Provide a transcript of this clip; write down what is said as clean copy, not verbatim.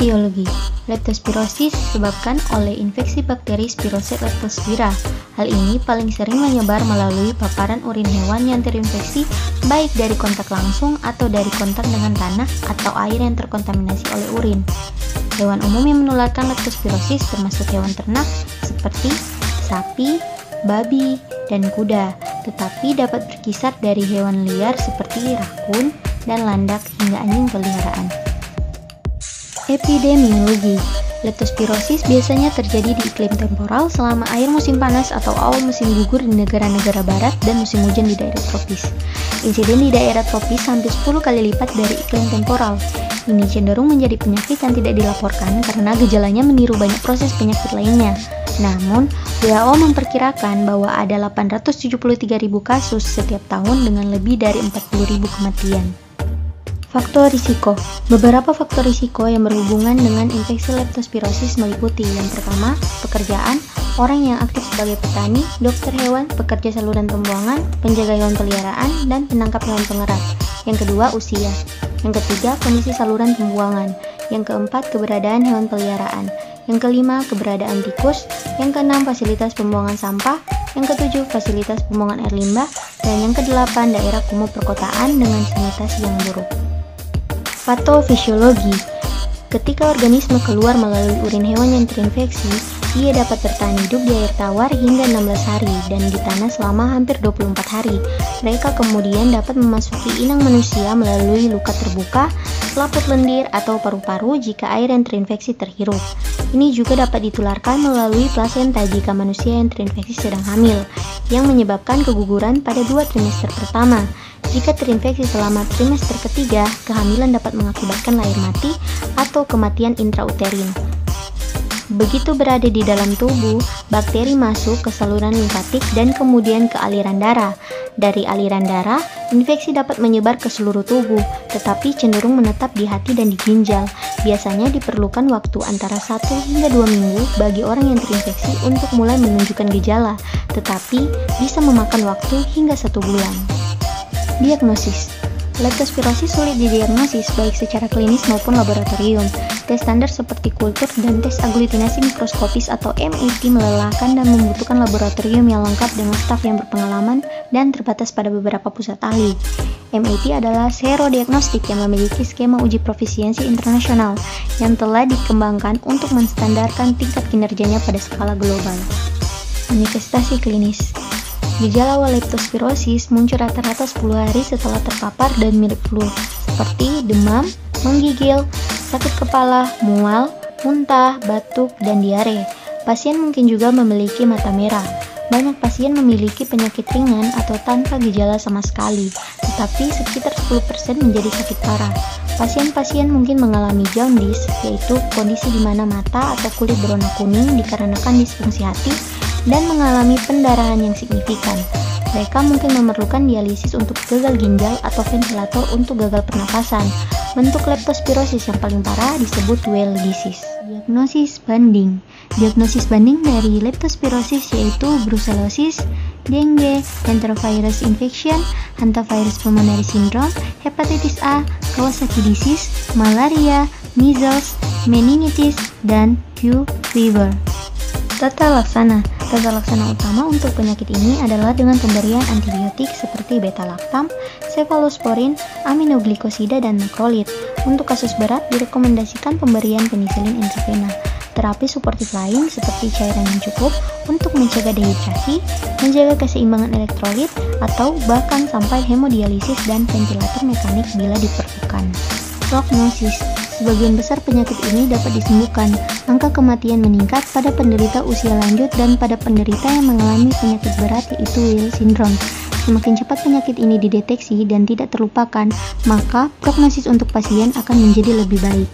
Etiologi. Leptospirosis disebabkan oleh infeksi bakteri Spiroset leptospira. Hal ini paling sering menyebar melalui paparan urin hewan yang terinfeksi baik dari kontak langsung atau dari kontak dengan tanah atau air yang terkontaminasi oleh urin. Hewan umum yang menularkan leptospirosis termasuk hewan ternak seperti sapi, babi, dan kuda, tetapi dapat berkisar dari hewan liar seperti rakun dan landak hingga anjing peliharaan. Epidemiologi. Leptospirosis biasanya terjadi di iklim temporal selama akhir musim panas atau awal musim gugur di negara-negara barat dan musim hujan di daerah tropis. Insiden di daerah tropis hampir 10 kali lipat dari iklim temporal. Ini cenderung menjadi penyakit yang tidak dilaporkan karena gejalanya meniru banyak proses penyakit lainnya. Namun, WHO memperkirakan bahwa ada 873.000 kasus setiap tahun dengan lebih dari 40.000 kematian. Faktor risiko. Beberapa faktor risiko yang berhubungan dengan infeksi leptospirosis meliputi yang pertama, pekerjaan, orang yang aktif sebagai petani, dokter hewan, pekerja saluran pembuangan, penjaga hewan peliharaan, dan penangkap hewan pengerat. Yang kedua, usia. Yang ketiga, kondisi saluran pembuangan. Yang keempat, keberadaan hewan peliharaan. Yang kelima, keberadaan tikus. Yang keenam, fasilitas pembuangan sampah. Yang ketujuh, fasilitas pembuangan air limbah. Dan yang kedelapan, daerah kumuh perkotaan dengan sanitasi yang buruk. Patofisiologi. Ketika organisme keluar melalui urin hewan yang terinfeksi, ia dapat bertahan hidup di air tawar hingga 16 hari dan di tanah selama hampir 24 hari. Mereka kemudian dapat memasuki inang manusia melalui luka terbuka, selaput lendir, atau paru-paru jika air yang terinfeksi terhirup. Ini juga dapat ditularkan melalui plasenta jika manusia yang terinfeksi sedang hamil, yang menyebabkan keguguran pada 2 trimester pertama. Jika terinfeksi selama trimester ketiga, kehamilan dapat mengakibatkan lahir mati atau kematian intrauterin. Begitu berada di dalam tubuh, bakteri masuk ke saluran limfatik dan kemudian ke aliran darah. Dari aliran darah, infeksi dapat menyebar ke seluruh tubuh, tetapi cenderung menetap di hati dan di ginjal. Biasanya diperlukan waktu antara 1 hingga 2 minggu bagi orang yang terinfeksi untuk mulai menunjukkan gejala, tetapi bisa memakan waktu hingga 1 bulan. Diagnosis. Leptospirosis sulit didiagnosis baik secara klinis maupun laboratorium. Tes standar seperti kultur dan tes aglutinasi mikroskopis atau MAT melelahkan dan membutuhkan laboratorium yang lengkap dengan staf yang berpengalaman dan terbatas pada beberapa pusat ahli. MAT adalah serodiagnostik yang memiliki skema uji profisiensi internasional yang telah dikembangkan untuk menstandarkan tingkat kinerjanya pada skala global. Manifestasi klinis. Gejala awal leptospirosis muncul rata-rata 10 hari setelah terpapar dan mirip flu, seperti demam, menggigil, sakit kepala, mual, muntah, batuk, dan diare. Pasien mungkin juga memiliki mata merah. Banyak pasien memiliki penyakit ringan atau tanpa gejala sama sekali, tetapi sekitar 10% menjadi sakit parah. Pasien-pasien mungkin mengalami jaundice, yaitu kondisi di mana mata atau kulit berwarna kuning dikarenakan disfungsi hati, dan mengalami pendarahan yang signifikan. Mereka mungkin memerlukan dialisis untuk gagal ginjal atau ventilator untuk gagal pernapasan. Bentuk leptospirosis yang paling parah disebut well disease. Diagnosis banding. Diagnosis banding dari leptospirosis yaitu brucellosis, dengue, enterovirus infection, hantavirus pulmonary syndrome, hepatitis A, Kawasaki disease, malaria, measles, meningitis, dan Q fever. Tata laksana. Tata laksana utama untuk penyakit ini adalah dengan pemberian antibiotik seperti beta-laktam, cefalosporin, aminoglikosida, dan makrolit. Untuk kasus berat direkomendasikan pemberian penisilin intravena. Terapi suportif lain seperti cairan yang cukup untuk mencegah dehidrasi, menjaga keseimbangan elektrolit, atau bahkan sampai hemodialisis dan ventilator mekanik bila diperlukan. Prognosis. Sebagian besar penyakit ini dapat disembuhkan. Angka kematian meningkat pada penderita usia lanjut dan pada penderita yang mengalami penyakit berat yaitu Weil syndrome. Semakin cepat penyakit ini dideteksi dan tidak terlupakan, maka prognosis untuk pasien akan menjadi lebih baik.